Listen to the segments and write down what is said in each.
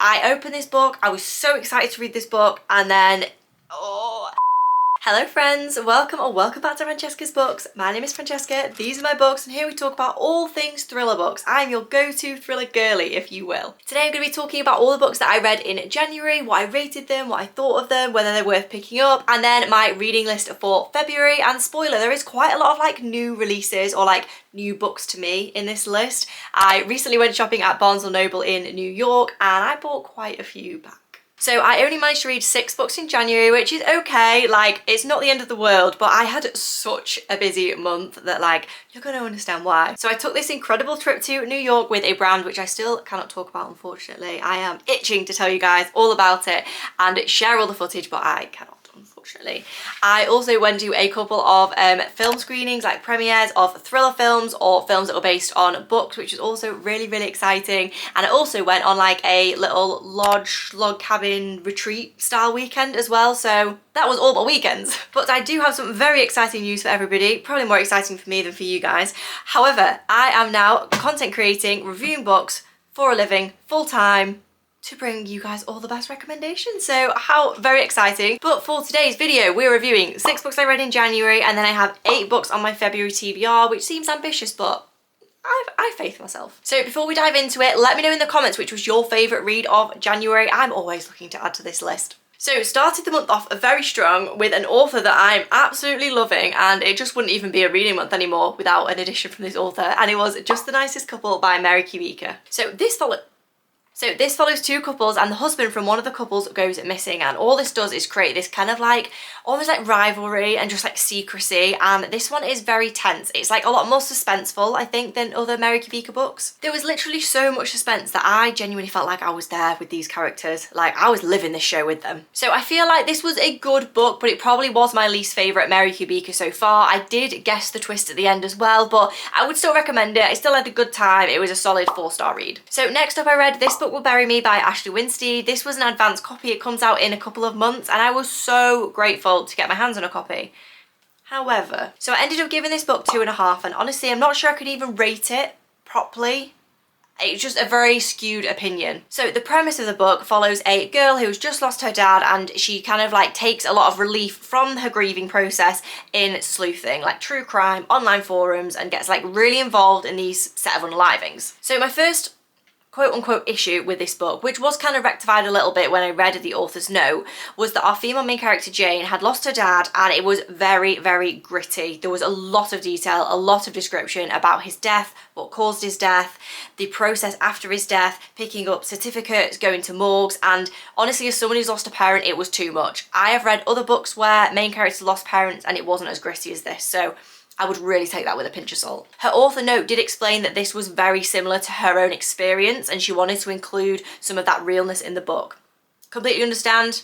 I opened this book, I was so excited to read this book, and then, oh. Hello friends, welcome or welcome back to Francesca's Books. My name is Francesca, these are my books, and here we talk about all things thriller books. I'm your go-to thriller girly, if you will. Today I'm going to be talking about all the books that I read in January, what I rated them, what I thought of them, whether they're worth picking up, and then my reading list for February. And spoiler, there is quite a lot of like new releases or like new books to me in this list. I recently went shopping at Barnes & Noble in New York and I bought quite a few back. So I only managed to read 6 books in January, which is okay, like it's not the end of the world, but I had such a busy month that like, you're gonna understand why. So I took this incredible trip to New York with a brand which I still cannot talk about, unfortunately. I am itching to tell you guys all about it and share all the footage, but I cannot. Unfortunately. I also went to a couple of film screenings, like premieres of thriller films or films that were based on books, which was also really, really exciting. And I also went on like a little log cabin retreat style weekend as well. So that was all but weekends. But I do have some very exciting news for everybody, probably more exciting for me than for you guys. However, I am now content creating, reviewing books for a living, full time, to bring you guys all the best recommendations. So how very exciting. But for today's video, we're reviewing 6 books I read in January, and then I have 8 books on my February TBR, which seems ambitious, but I have faith in myself. So before we dive into it, let me know in the comments which was your favourite read of January. I'm always looking to add to this list. So started the month off very strong with an author that I'm absolutely loving, and it just wouldn't even be a reading month anymore without an edition from this author, and it was Just the Nicest Couple by Mary Kubica. So this follows 2 couples, and the husband from one of the couples goes missing, and all this does is create this kind of like almost like rivalry and just like secrecy, and this one is very tense. It's like a lot more suspenseful, I think, than other Mary Kubica books. There was literally so much suspense that I genuinely felt like I was there with these characters, like I was living this show with them. So I feel like this was a good book, but it probably was my least favourite Mary Kubica so far. I did guess the twist at the end as well, but I would still recommend it. I still had a good time. It was a solid 4-star read. So next up I read This Book Will Bury Me by Ashley Winstead. This was an advanced copy. It comes out in a couple of months, and I was so grateful to get my hands on a copy. However, so I ended up giving this book 2.5, and honestly I'm not sure I could even rate it properly. It's just a very skewed opinion. So the premise of the book follows a girl who's just lost her dad, and she kind of like takes a lot of relief from her grieving process in sleuthing, like true crime, online forums, and gets like really involved in these set of unalivings. So my first quote-unquote issue with this book, which was kind of rectified a little bit when I read the author's note, was that our female main character Jane had lost her dad, and it was very, very gritty. There was a lot of detail, a lot of description about his death, what caused his death, the process after his death, picking up certificates, going to morgues, and honestly, as someone who's lost a parent, it was too much. I have read other books where main characters lost parents and it wasn't as gritty as this, so I would really take that with a pinch of salt. Her author note did explain that this was very similar to her own experience, and she wanted to include some of that realness in the book. Completely understand,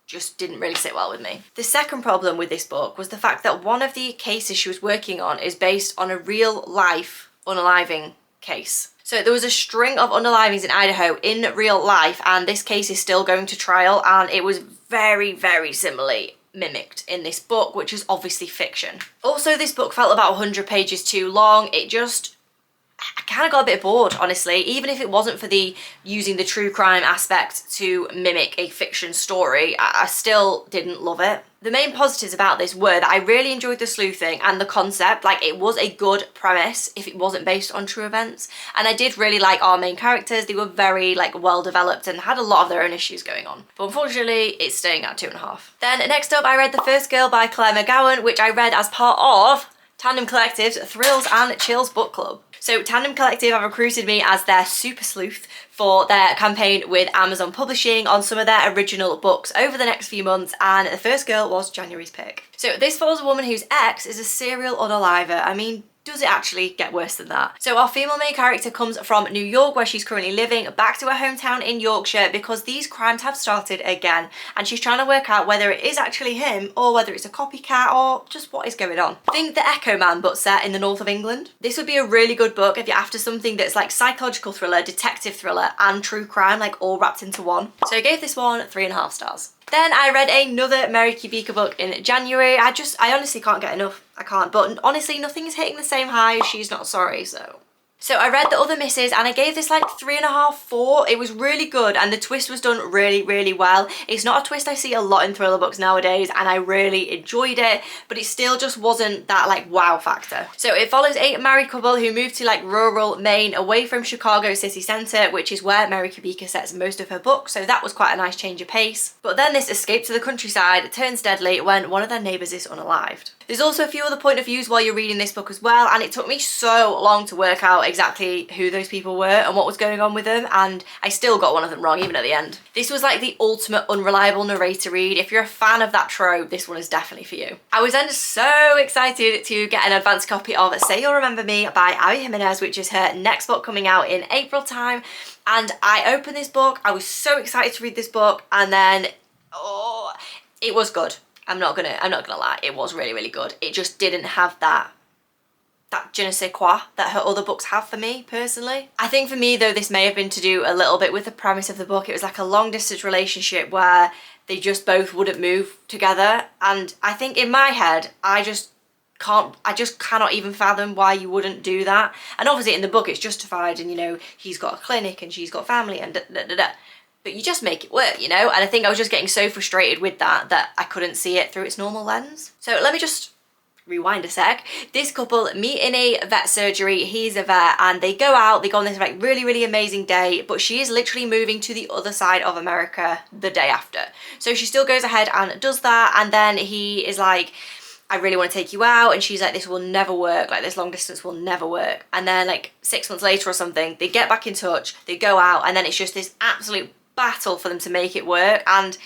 just didn't really sit well with me. The second problem with this book was the fact that one of the cases she was working on is based on a real life unaliving case. So there was a string of unalivings in Idaho in real life, and this case is still going to trial, and it was very, very similarly mimicked in this book, which is obviously fiction. Also, this book felt about 100 pages too long. I kind of got a bit bored, honestly. Even if it wasn't for the using the true crime aspect to mimic a fiction story, I still didn't love it. The main positives about this were that I really enjoyed the sleuthing and the concept. Like, it was a good premise if it wasn't based on true events. And I did really like our main characters. They were very like well developed and had a lot of their own issues going on. But unfortunately, it's staying at 2.5. Then next up, I read The First Girl by Claire McGowan, which I read as part of Tandem Collective's Thrills and Chills book club. So Tandem Collective have recruited me as their super sleuth for their campaign with Amazon Publishing on some of their original books over the next few months, and The First Girl was January's pick. So this follows a woman whose ex is a serial unaliver. I mean, does it actually get worse than that? So our female main character comes from New York, where she's currently living, back to her hometown in Yorkshire because these crimes have started again, and she's trying to work out whether it is actually him or whether it's a copycat or just what is going on. Think The Echo Man, but set in the north of England. This would be a really good book if you're after something that's like psychological thriller, detective thriller, and true crime, like all wrapped into one. So I gave this one 3.5 stars. Then I read another Mary Kubica book in January. I honestly can't get enough. I can't. But honestly, nothing is hitting the same high as She's Not Sorry, so So I read The Other Misses and I gave this like 3.5, 4. It was really good and the twist was done really, really well. It's not a twist I see a lot in thriller books nowadays and I really enjoyed it, but it still just wasn't that like wow factor. So it follows a married couple who moved to like rural Maine away from Chicago city centre, which is where Mary Kubica sets most of her books, so that was quite a nice change of pace. But then this escape to the countryside turns deadly when one of their neighbours is unalived. There's also a few other point of views while you're reading this book as well, and it took me so long to work out exactly who those people were and what was going on with them, and I still got one of them wrong even at the end. This was like the ultimate unreliable narrator read. If you're a fan of that trope, this one is definitely for you. I was then so excited to get an advance copy of Say You'll Remember Me by Abby Jimenez, which is her next book coming out in April time, and I opened this book, I was so excited to read this book, and then, oh, it was good. I'm not gonna lie, it was really, really good. It just didn't have that je ne sais quoi that her other books have for me, personally. I think for me, though, this may have been to do a little bit with the premise of the book. It was like a long-distance relationship where they just both wouldn't move together, and I think in my head, I just cannot even fathom why you wouldn't do that. And obviously in the book it's justified, and you know, he's got a clinic and she's got family and da-da-da-da. But you just make it work, you know? And I think I was just getting so frustrated with that I couldn't see it through its normal lens. So let me just rewind a sec. This couple meet in a vet surgery. He's a vet and they go out, they go on this like really, really amazing day, but she is literally moving to the other side of America the day after. So she still goes ahead and does that, and then he is like, I really want to take you out, and she's like, this will never work, like this long distance will never work. And then like 6 months later or something, they get back in touch, they go out, and then it's just this absolute battle for them to make it work, and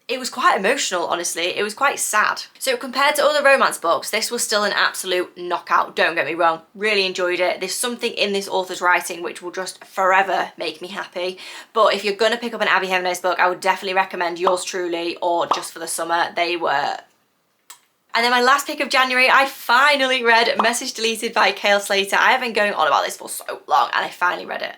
it was quite emotional, honestly. It was quite sad. So compared to other romance books, this was still an absolute knockout, don't get me wrong. Really enjoyed it. There's something in this author's writing which will just forever make me happy. But if you're gonna pick up an Abby Jimenez book, I would definitely recommend Yours Truly or Just for the Summer. They were... And then my last pick of January, I finally read Message Deleted by Cale Slater. I have been going on about this for so long and I finally read it.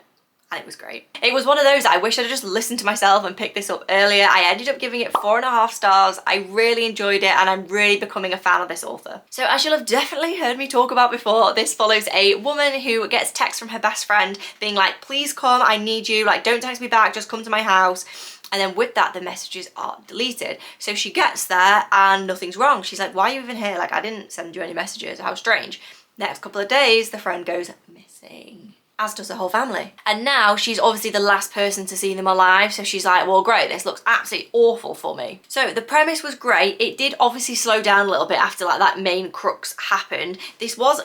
And it was great. It was one of those I wish I'd just listened to myself and picked this up earlier. I ended up giving it 4.5 stars. I really enjoyed it and I'm really becoming a fan of this author. So as you'll have definitely heard me talk about before, this follows a woman who gets text from her best friend being like, please come, I need you, like don't text me back, just come to my house. And then with that, the messages are deleted. So she gets there and nothing's wrong. She's like, why are you even here? Like, I didn't send you any messages, how strange. Next couple of days, the friend goes missing, as does the whole family. And now she's obviously the last person to see them alive. So she's like, well, great, this looks absolutely awful for me. So the premise was great. It did obviously slow down a little bit after like that main crux happened. This was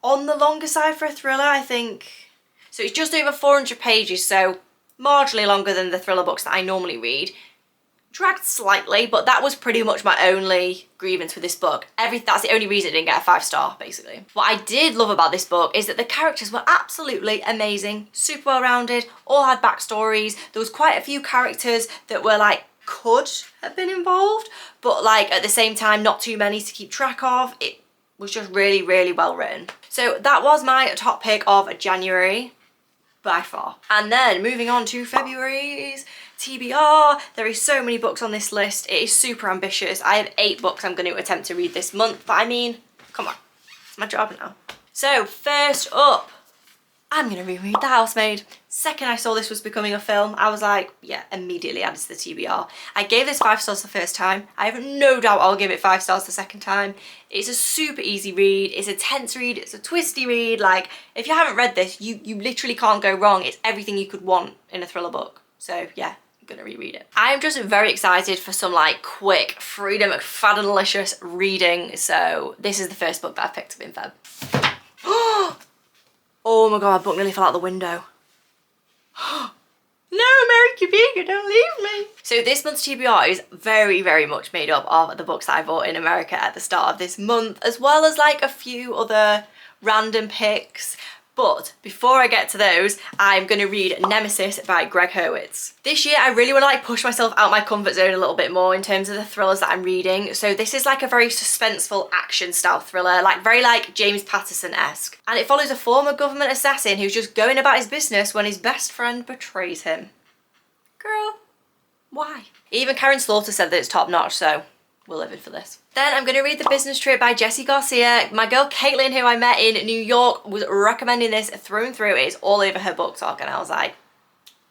on the longer side for a thriller, I think. So it's just over 400 pages, so marginally longer than the thriller books that I normally read. Dragged slightly, but that was pretty much my only grievance with this book. That's the only reason it didn't get a 5-star, basically. What I did love about this book is that the characters were absolutely amazing, super well-rounded, all had backstories. There was quite a few characters that were like, could have been involved, but like at the same time, not too many to keep track of. It was just really, really well written. So that was my top pick of January, by far. And then moving on to February's TBR. There is so many books on this list. It is super ambitious. I have 8 books I'm going to attempt to read this month, but I mean, come on, it's my job now. So first up, I'm going to reread The Housemaid. Second I saw this was becoming a film, I was like, yeah, immediately added to the TBR. I gave this 5 stars the first time. I have no doubt I'll give it 5 stars the second time. It's a super easy read. It's a tense read. It's a twisty read. Like, if you haven't read this, you literally can't go wrong. It's everything you could want in a thriller book. So yeah, I'm gonna reread it. I'm just very excited for some like quick Freedom McFaddenlicious reading. So this is the first book that I've picked up in Feb. Oh my god, my book nearly fell out the window. No, Mary Kubica, don't leave me. So this month's TBR is very, very much made up of the books that I bought in America at the start of this month, as well as like a few other random picks. But before I get to those, I'm gonna read Nemesis by Greg Hurwitz. This year, I really wanna like push myself out my comfort zone a little bit more in terms of the thrillers that I'm reading. So this is like a very suspenseful action style thriller, like very like James Patterson-esque. And it follows a former government assassin who's just going about his business when his best friend betrays him. Girl, why? Even Karen Slaughter said that it's top notch, so we're living for this. Then I'm going to read The Business Trip by Jessie Garcia. My girl Caitlin, who I met in New York, was recommending this through and through. It's all over her book talk, and I was like,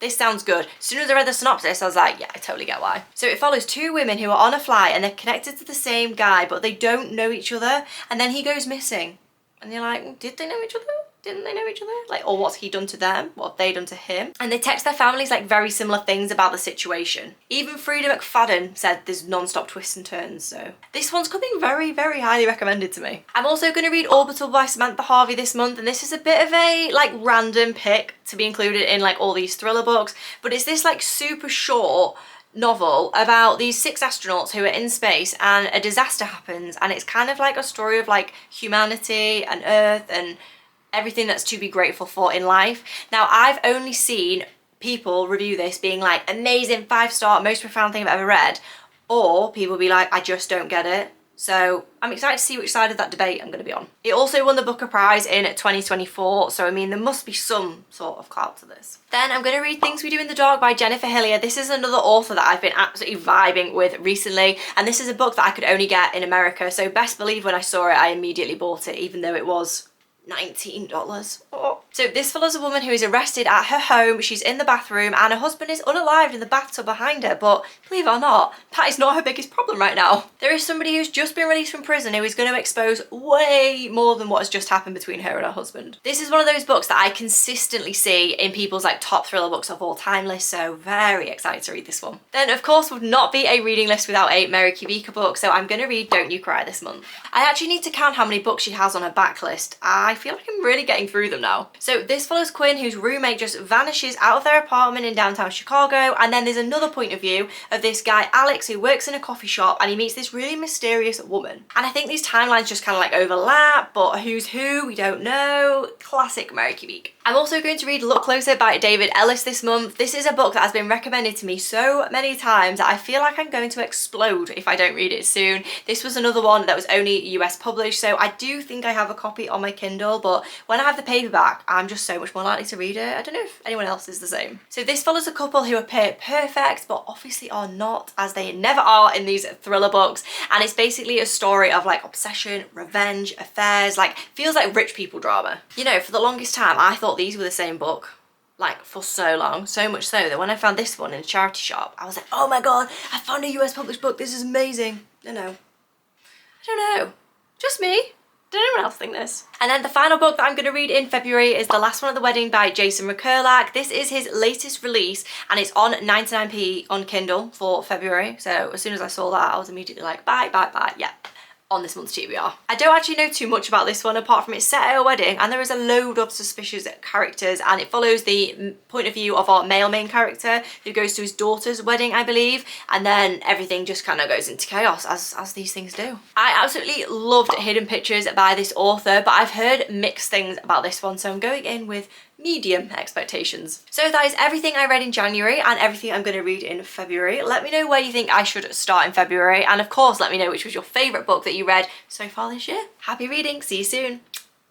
this sounds good. As soon as I read the synopsis, I was like, yeah, I totally get why. So it follows two women who are on a flight and they're connected to the same guy, but they don't know each other. And then he goes missing. And you're like, did they know each other? Didn't they know each other? Like, or what's he done to them? What have they done to him? And they text their families like very similar things about the situation. Even Frida McFadden said there's non-stop twists and turns, so. This one's coming very, very highly recommended to me. I'm also going to read Orbital by Samantha Harvey this month, and this is a bit of a like random pick to be included in like all these thriller books, but it's this like super short novel about these 6 astronauts who are in space and a disaster happens, and it's kind of like a story of like humanity and Earth and everything that's to be grateful for in life. Now, I've only seen people review this being like, amazing, 5-star, most profound thing I've ever read, or people be like, I just don't get it. So I'm excited to see which side of that debate I'm going to be on. It also won the Booker Prize in 2024, so I mean, there must be some sort of clout to this. Then I'm going to read Things We Do in the Dark by Jennifer Hillier. This is another author that I've been absolutely vibing with recently, and this is a book that I could only get in America, so best believe when I saw it, I immediately bought it, even though it was $19. Oh. So this follows a woman who is arrested at her home. She's in the bathroom and her husband is unalived in the bathtub behind her, but believe it or not, that is not her biggest problem right now. There is somebody who's just been released from prison who is going to expose way more than what has just happened between her and her husband. This is one of those books that I consistently see in people's like top thriller books of all time list, so very excited to read this one. Then of course would not be a reading list without a Mary Kivika book, so I'm going to read Don't You Cry this month. I actually need to count how many books she has on her backlist. I feel like I'm really getting through them now. So this follows Quinn, whose roommate just vanishes out of their apartment in downtown Chicago, and then there's another point of view of this guy Alex who works in a coffee shop and he meets this really mysterious woman. And I think these timelines just kind of like overlap, but who's who, we don't know. Classic Mary Kivika. I'm also going to read Look Closer by David Ellis this month. This is a book that has been recommended to me so many times that I feel like I'm going to explode if I don't read it soon. This was another one that was only US published, so I do think I have a copy on my Kindle, but when I have the paperback, I'm just so much more likely to read it. I don't know if anyone else is the same. So this follows a couple who appear perfect, but obviously are not, as they never are in these thriller books. And it's basically a story of like obsession, revenge, affairs, like feels like rich people drama. You know, for the longest time, I thought these were the same book. Like for so long, so much so that when I found this one in a charity shop, I was like, oh my god, I found a US published book, this is amazing. No. I don't know. Just me. Did anyone else think this? And then the final book that I'm going to read in February is The Last One at the Wedding by Jason McCurlack. This is his latest release and it's on 99p on Kindle for February. So as soon as I saw that, I was immediately like, buy, yeah. On this month's TBR. I don't actually know too much about this one apart from it's set at a wedding and there is a load of suspicious characters, and it follows the point of view of our male main character who goes to his daughter's wedding, I believe, and then everything just kind of goes into chaos as these things do. I absolutely loved Hidden Pictures by this author, but I've heard mixed things about this one, so I'm going in with medium expectations. So that is everything I read in January and everything I'm going to read in February. Let me know where you think I should start in February, and of course let me know which was your favourite book that you read so far this year. Happy reading, see you soon.